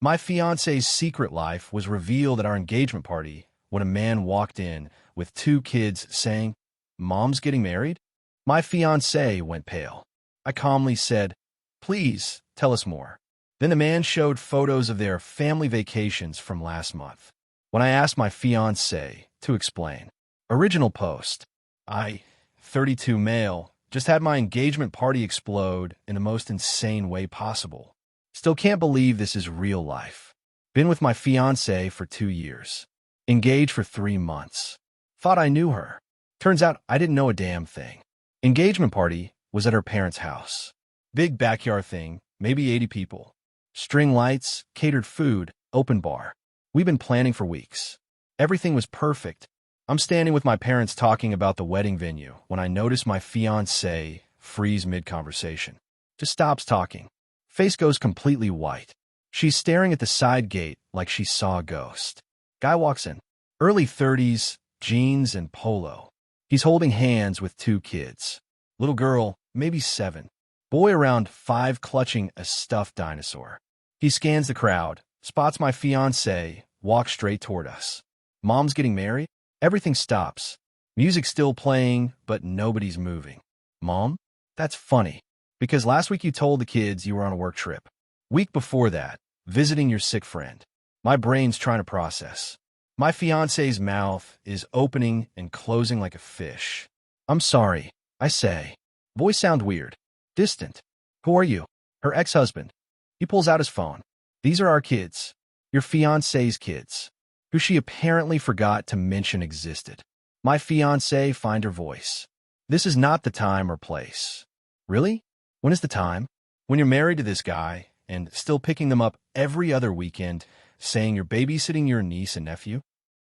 My fiance's secret life was revealed at our engagement party when a man walked in with 2 kids saying, "Mom's getting married?" My fiancé went pale. I calmly said, "Please, tell us more." Then the man showed photos of their family vacations from last month. When I asked my fiancé to explain, original post, I, 32 male, just had my engagement party explode in the most insane way possible. Still can't believe this is real life. Been with my fiancé for 2 years. Engaged for 3 months. Thought I knew her. Turns out I didn't know a damn thing. Engagement party was at her parents' house. Big backyard thing, maybe 80 people. String lights, catered food, open bar. We've been planning for weeks. Everything was perfect. I'm standing with my parents talking about the wedding venue when I notice my fiancé freeze mid-conversation. Just stops talking. Face goes completely white. She's staring at the side gate like she saw a ghost. Guy walks in. Early 30s, jeans and polo. He's holding hands with 2 kids. Little girl, maybe 7. Boy around 5 clutching a stuffed dinosaur. He scans the crowd, spots my fiancé, walks straight toward us. Mom's getting married? Everything stops. Music's still playing, but nobody's moving. Mom? That's funny. Because last week you told the kids you were on a work trip. Week before that, visiting your sick friend. My brain's trying to process. My fiancé's mouth is opening and closing like a fish. I'm sorry, I say. Voice sound weird. Distant. Who are you? Her ex-husband. He pulls out his phone. These are our kids. Your fiancé's kids. Who she apparently forgot to mention existed. My fiancé find her voice. This is not the time or place. Really? When is the time? When you're married to this guy and still picking them up every other weekend, saying you're babysitting your niece and nephew?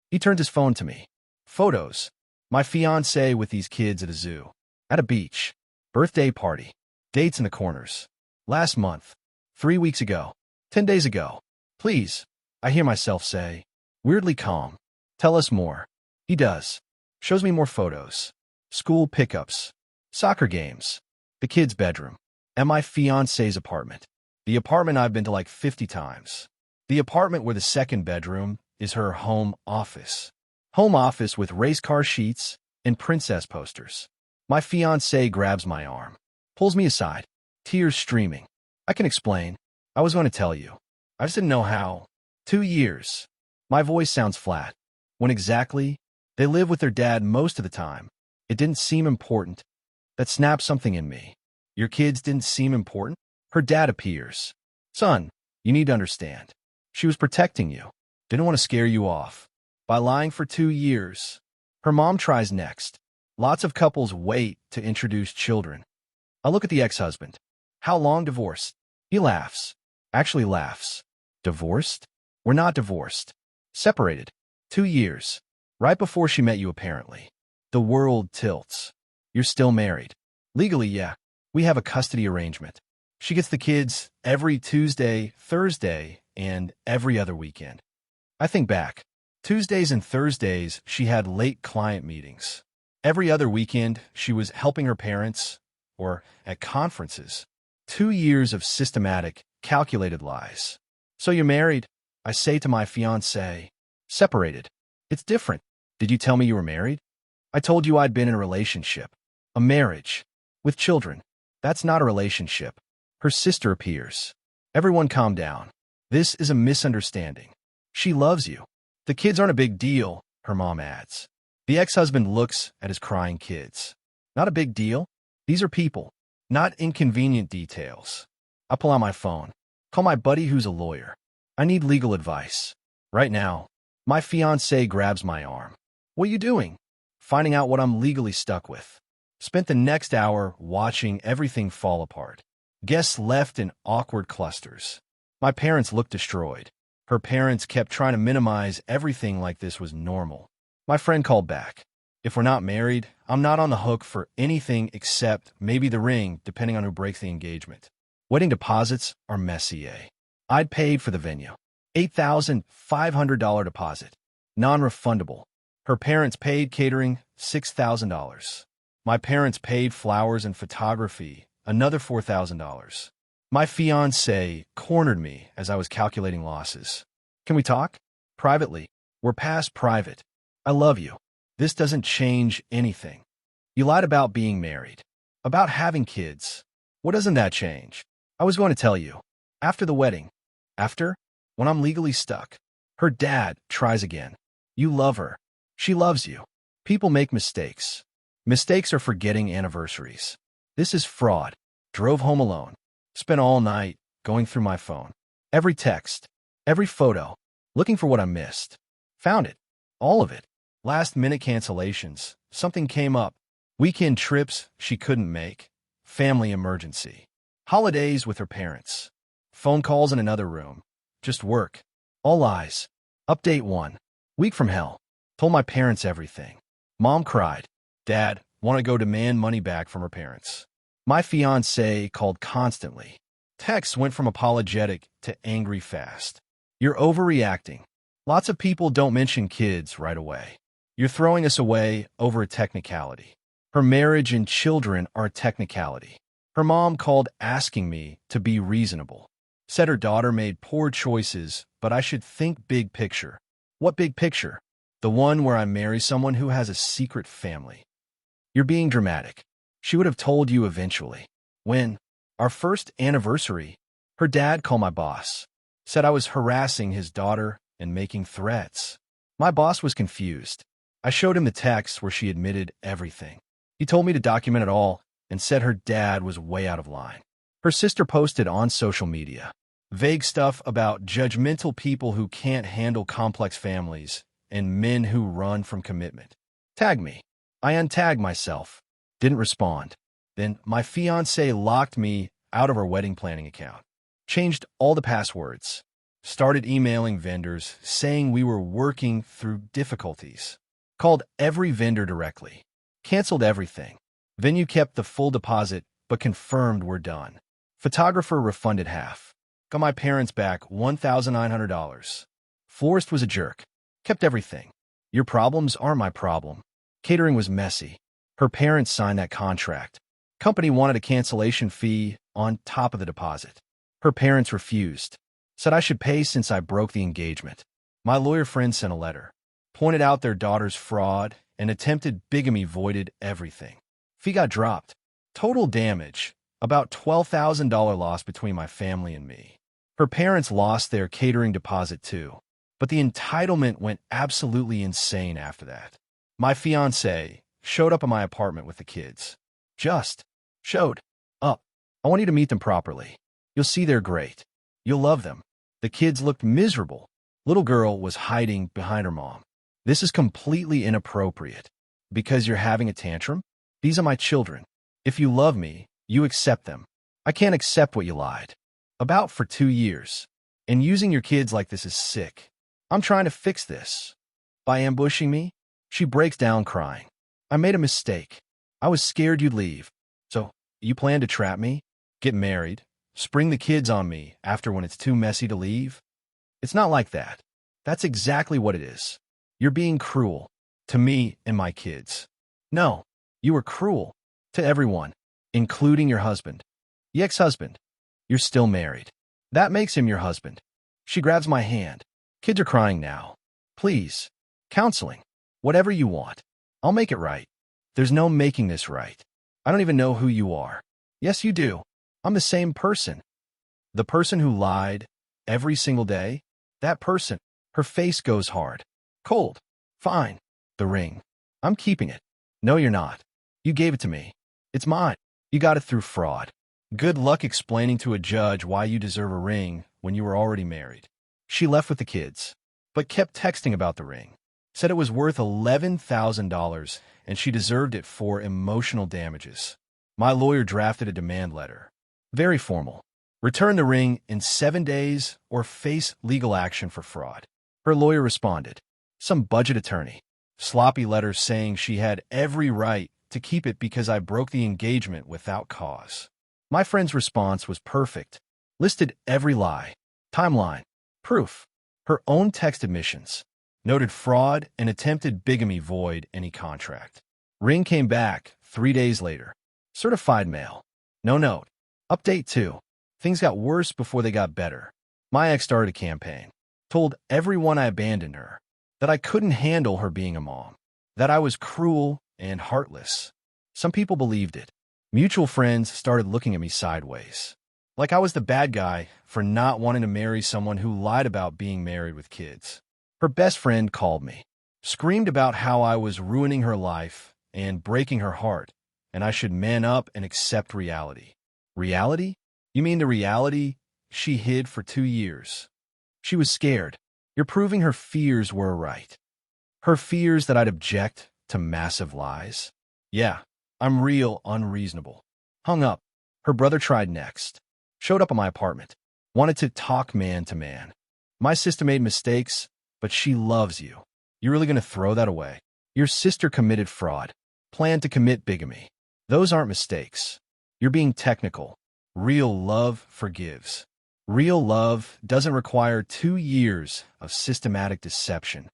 He turned his phone to me. Photos. My fiancé with these kids at a zoo. At a beach. Birthday party. Dates in the corners. Last month. 3 weeks ago. 10 days ago. Please, I hear myself say. Weirdly calm. Tell us more. He does. Shows me more photos. School pickups. Soccer games. The kids' bedroom. And my fiancé's apartment. The apartment I've been to like 50 times. The apartment where the second bedroom is her home office. Home office with race car sheets and princess posters. My fiancé grabs my arm. Pulls me aside. Tears streaming. I can explain. I was going to tell you. I just didn't know how. 2 years. My voice sounds flat. When exactly? They live with their dad most of the time. It didn't seem important. That snapped something in me. Your kids didn't seem important? Her dad appears. Son, you need to understand. She was protecting you. Didn't want to scare you off. By lying for 2 years. Her mom tries next. Lots of couples wait to introduce children. I look at the ex-husband. How long divorced? He laughs. Actually laughs. Divorced? We're not divorced. Separated. 2 years. Right before she met you, apparently. The world tilts. You're still married. Legally, yeah. We have a custody arrangement. She gets the kids every Tuesday, Thursday, and every other weekend. I think back. Tuesdays and Thursdays, she had late client meetings. Every other weekend, she was helping her parents or at conferences. 2 years of systematic, calculated lies. So you're married? I say to my fiancé. Separated. It's different. Did you tell me you were married? I told you I'd been in a relationship. A marriage. With children. That's not a relationship. Her sister appears. Everyone calm down. This is a misunderstanding. She loves you. The kids aren't a big deal, her mom adds. The ex-husband looks at his crying kids. Not a big deal? These are people. Not inconvenient details. I pull out my phone. Call my buddy who's a lawyer. I need legal advice. Right now. My fiancé grabs my arm. What are you doing? Finding out what I'm legally stuck with. Spent the next hour watching everything fall apart. Guests left in awkward clusters. My parents looked destroyed. Her parents kept trying to minimize everything like this was normal. My friend called back. If we're not married, I'm not on the hook for anything except maybe the ring, depending on who breaks the engagement. Wedding deposits are messy. I'd paid for the venue. $8,500 deposit. Non-refundable. Her parents paid catering, $6,000. My parents paid flowers and photography, another $4,000. My fiancée cornered me as I was calculating losses. Can we talk? Privately. We're past private. I love you. This doesn't change anything. You lied about being married. About having kids. What doesn't that change? I was going to tell you. After the wedding. After? When I'm legally stuck. Her dad tries again. You love her. She loves you. People make mistakes. Mistakes are forgetting anniversaries. This is fraud. Drove home alone. Spent all night going through my phone. Every text. Every photo. Looking for what I missed. Found it. All of it. Last-minute cancellations. Something came up. Weekend trips she couldn't make. Family emergency. Holidays with her parents. Phone calls in another room. Just work. All lies. Update 1. Week from hell. Told my parents everything. Mom cried. Dad, want to go demand money back from her parents. My fiancée called constantly. Texts went from apologetic to angry fast. You're overreacting. Lots of people don't mention kids right away. You're throwing us away over a technicality. Her marriage and children are a technicality. Her mom called asking me to be reasonable. Said her daughter made poor choices, but I should think big picture. What big picture? The one where I marry someone who has a secret family. You're being dramatic. She would have told you eventually. When? Our first anniversary. Her dad called my boss. Said I was harassing his daughter and making threats. My boss was confused. I showed him the text where she admitted everything. He told me to document it all and said her dad was way out of line. Her sister posted on social media vague stuff about judgmental people who can't handle complex families and men who run from commitment. Tag me. I untagged myself. Didn't respond. Then my fiancée locked me out of her wedding planning account. Changed all the passwords. Started emailing vendors saying we were working through difficulties. Called every vendor directly. Canceled everything. Venue kept the full deposit but confirmed we're done. Photographer refunded half. Got my parents back $1,900. Florist was a jerk. Kept everything. Your problems aren't my problem. Catering was messy. Her parents signed that contract. Company wanted a cancellation fee on top of the deposit. Her parents refused. Said I should pay since I broke the engagement. My lawyer friend sent a letter. Pointed out their daughter's fraud and attempted bigamy voided everything. Fee got dropped. Total damage, about $12,000 loss between my family and me. Her parents lost their catering deposit too, but the entitlement went absolutely insane after that. My fiancé showed up at my apartment with the kids. Just showed up. I want you to meet them properly. You'll see they're great. You'll love them. The kids looked miserable. Little girl was hiding behind her mom. This is completely inappropriate. Because you're having a tantrum? These are my children. If you love me, you accept them. I can't accept what you lied about for 2 years. And using your kids like this is sick. I'm trying to fix this. By ambushing me, she breaks down crying. I made a mistake. I was scared you'd leave. So, you plan to trap me? Get married? Spring the kids on me after when it's too messy to leave? It's not like that. That's exactly what it is. You're being cruel. To me and my kids. No, you were cruel. To everyone. Including your husband. The ex-husband. You're still married. That makes him your husband. She grabs my hand. Kids are crying now. Please. Counseling. Whatever you want. I'll make it right. There's no making this right. I don't even know who you are. Yes, you do. I'm the same person. The person who lied every single day? That person. Her face goes hard. Cold. Fine. The ring. I'm keeping it. No, you're not. You gave it to me. It's mine. You got it through fraud. Good luck explaining to a judge why you deserve a ring when you were already married. She left with the kids, but kept texting about the ring. Said it was worth $11,000 and she deserved it for emotional damages. My lawyer drafted a demand letter. Very formal. Return the ring in 7 days or face legal action for fraud. Her lawyer responded. Some budget attorney. Sloppy letter saying she had every right to keep it because I broke the engagement without cause. My friend's response was perfect. Listed every lie. Timeline. Proof. Her own text admissions. Noted fraud and attempted bigamy void any contract. Ring came back 3 days later. Certified mail. No note. Update 2. Things got worse before they got better. My ex started a campaign, told everyone I abandoned her, that I couldn't handle her being a mom, that I was cruel and heartless. Some people believed it. Mutual friends started looking at me sideways, like I was the bad guy for not wanting to marry someone who lied about being married with kids. Her best friend called me, screamed about how I was ruining her life and breaking her heart, and I should man up and accept reality. Reality? You mean the reality she hid for 2 years? She was scared. You're proving her fears were right. Her fears that I'd object to massive lies? Yeah, I'm real unreasonable. Hung up. Her brother tried next. Showed up at my apartment. Wanted to talk man to man. My sister made mistakes, but she loves you. You're really going to throw that away? Your sister committed fraud. Planned to commit bigamy. Those aren't mistakes. You're being technical. Real love forgives. Real love doesn't require 2 years of systematic deception.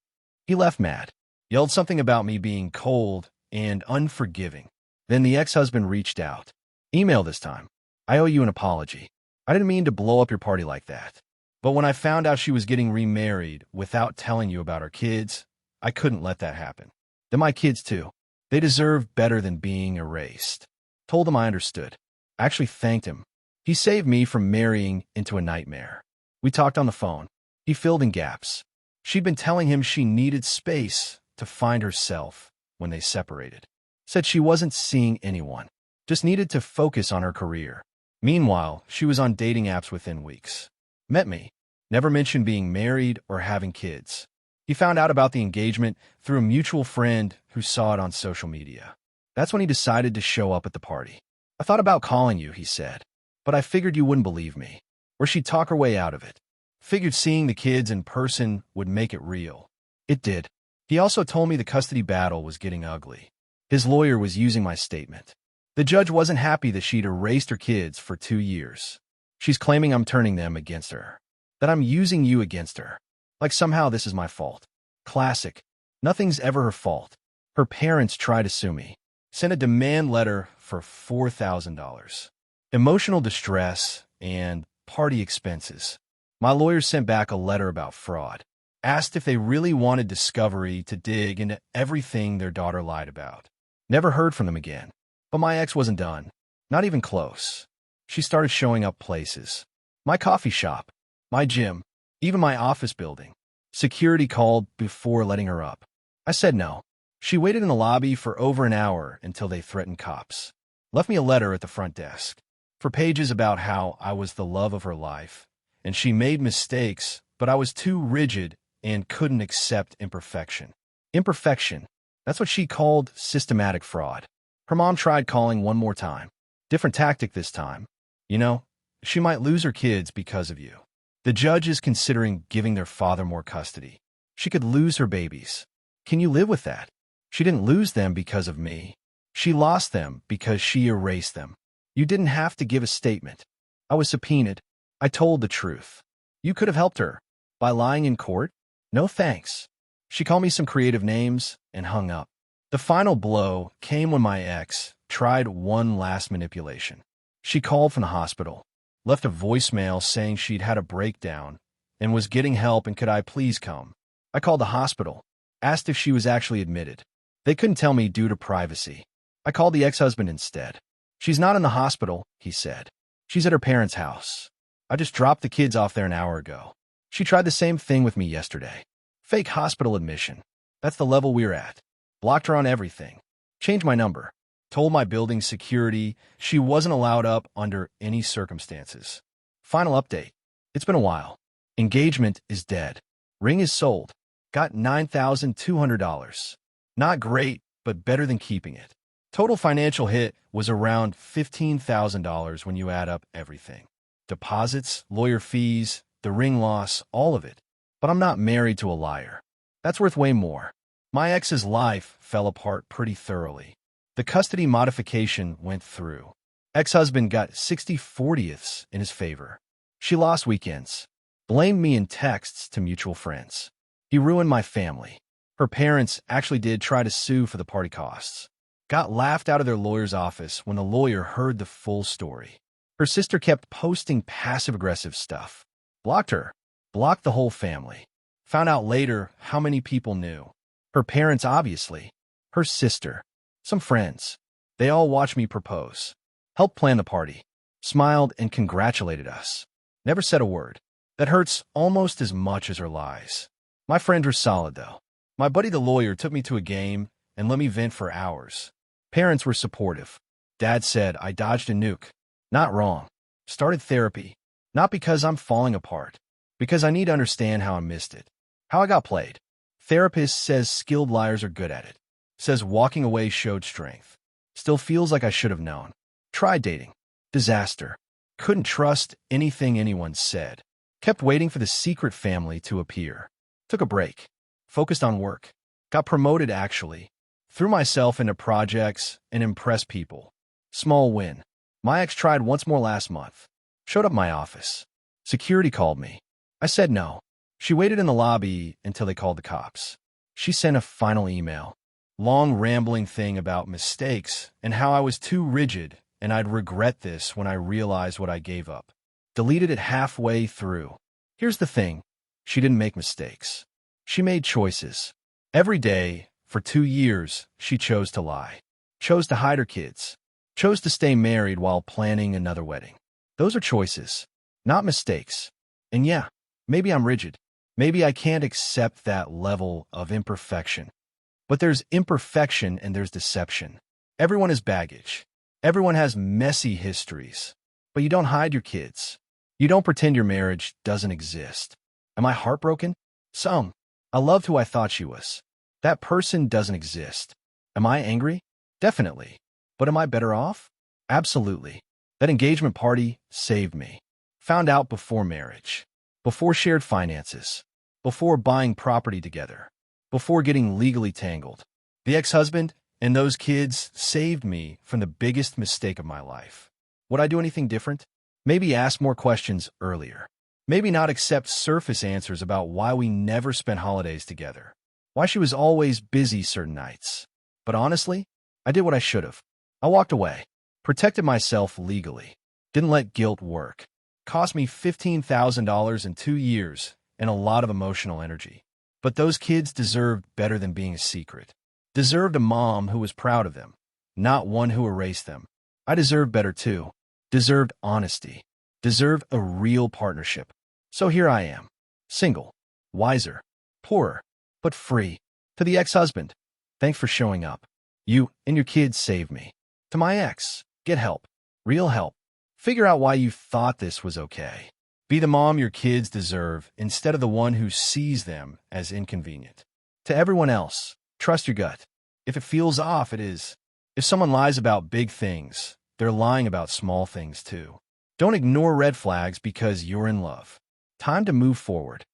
He left mad. Yelled something about me being cold and unforgiving. Then the ex-husband reached out. Email this time. I owe you an apology. I didn't mean to blow up your party like that. But when I found out she was getting remarried without telling you about her kids, I couldn't let that happen. They're my kids too. They deserve better than being erased. Told him I understood. I actually thanked him. He saved me from marrying into a nightmare. We talked on the phone. He filled in gaps. She'd been telling him she needed space to find herself when they separated. Said she wasn't seeing anyone. Just needed to focus on her career. Meanwhile, she was on dating apps within weeks. Met me. Never mentioned being married or having kids. He found out about the engagement through a mutual friend who saw it on social media. That's when he decided to show up at the party. I thought about calling you, he said, but I figured you wouldn't believe me, or she'd talk her way out of it. Figured seeing the kids in person would make it real. It did. He also told me the custody battle was getting ugly. His lawyer was using my statement. The judge wasn't happy that she'd erased her kids for 2 years. She's claiming I'm turning them against her, that I'm using you against her. Like somehow this is my fault. Classic. Nothing's ever her fault. Her parents tried to sue me. Sent a demand letter for $4,000. Emotional distress and party expenses. My lawyer sent back a letter about fraud. Asked if they really wanted Discovery to dig into everything their daughter lied about. Never heard from them again. But my ex wasn't done. Not even close. She started showing up places. My coffee shop. My gym. Even my office building. Security called before letting her up. I said no. She waited in the lobby for over an hour until they threatened cops. Left me a letter at the front desk. For pages about how I was the love of her life. And she made mistakes, but I was too rigid and couldn't accept imperfection. Imperfection. That's what she called systematic fraud. Her mom tried calling one more time. Different tactic this time. You know, she might lose her kids because of you. The judge is considering giving their father more custody. She could lose her babies. Can you live with that? She didn't lose them because of me. She lost them because she erased them. You didn't have to give a statement. I was subpoenaed. I told the truth. You could have helped her. By lying in court? No thanks. She called me some creative names and hung up. The final blow came when my ex tried one last manipulation. She called from the hospital, left a voicemail saying she'd had a breakdown and was getting help and could I please come. I called the hospital, asked if she was actually admitted. They couldn't tell me due to privacy. I called the ex-husband instead. She's not in the hospital, he said. She's at her parents' house. I just dropped the kids off there an hour ago. She tried the same thing with me yesterday. Fake hospital admission. That's the level we're at. Blocked her on everything. Changed my number. Told my building security she wasn't allowed up under any circumstances. Final update. It's been a while. Engagement is dead. Ring is sold. Got $9,200. Not great, but better than keeping it. Total financial hit was around $15,000 when you add up everything. Deposits, lawyer fees, the ring loss, all of it. But I'm not married to a liar. That's worth way more. My ex's life fell apart pretty thoroughly. The custody modification went through. Ex-husband got 60/40ths in his favor. She lost weekends. Blamed me in texts to mutual friends. He ruined my family. Her parents actually did try to sue for the party costs. Got laughed out of their lawyer's office when the lawyer heard the full story. Her sister kept posting passive-aggressive stuff. Blocked her. Blocked the whole family. Found out later how many people knew. Her parents, obviously. Her sister. Some friends. They all watched me propose. Helped plan the party. Smiled and congratulated us. Never said a word. That hurts almost as much as her lies. My friends were solid, though. My buddy the lawyer took me to a game and let me vent for hours. Parents were supportive. Dad said I dodged a nuke. Not wrong. Started therapy. Not because I'm falling apart. Because I need to understand how I missed it. How I got played. Therapist says skilled liars are good at it. Says walking away showed strength. Still feels like I should have known. Tried dating. Disaster. Couldn't trust anything anyone said. Kept waiting for the secret family to appear. Took a break. Focused on work. Got promoted, actually. Threw myself into projects and impressed people. Small win. My ex tried once more last month. Showed up my office. Security called me. I said no. She waited in the lobby until they called the cops. She sent a final email. Long rambling thing about mistakes and how I was too rigid and I'd regret this when I realized what I gave up. Deleted it halfway through. Here's the thing. She didn't make mistakes. She made choices. Every day, for 2 years, she chose to lie. Chose to hide her kids. Chose to stay married while planning another wedding. Those are choices, not mistakes. And yeah, maybe I'm rigid. Maybe I can't accept that level of imperfection. But there's imperfection and there's deception. Everyone has baggage. Everyone has messy histories. But you don't hide your kids. You don't pretend your marriage doesn't exist. Am I heartbroken? Some. I loved who I thought she was. That person doesn't exist. Am I angry? Definitely. But am I better off? Absolutely. That engagement party saved me. Found out before marriage. Before shared finances. Before buying property together. Before getting legally tangled. The ex-husband and those kids saved me from the biggest mistake of my life. Would I do anything different? Maybe ask more questions earlier. Maybe not accept surface answers about why we never spent holidays together. Why she was always busy certain nights. But honestly, I did what I should have. I walked away. Protected myself legally. Didn't let guilt work. Cost me $15,000 in 2 years and a lot of emotional energy. But those kids deserved better than being a secret. Deserved a mom who was proud of them, not one who erased them. I deserved better too. Deserved honesty. Deserved a real partnership. So here I am. Single. Wiser. Poorer. But free. To the ex-husband. Thanks for showing up. You and your kids saved me. To my ex. Get help. Real help. Figure out why you thought this was okay. Be the mom your kids deserve instead of the one who sees them as inconvenient. To everyone else, trust your gut. If it feels off, it is. If someone lies about big things, they're lying about small things too. Don't ignore red flags because you're in love. Time to move forward.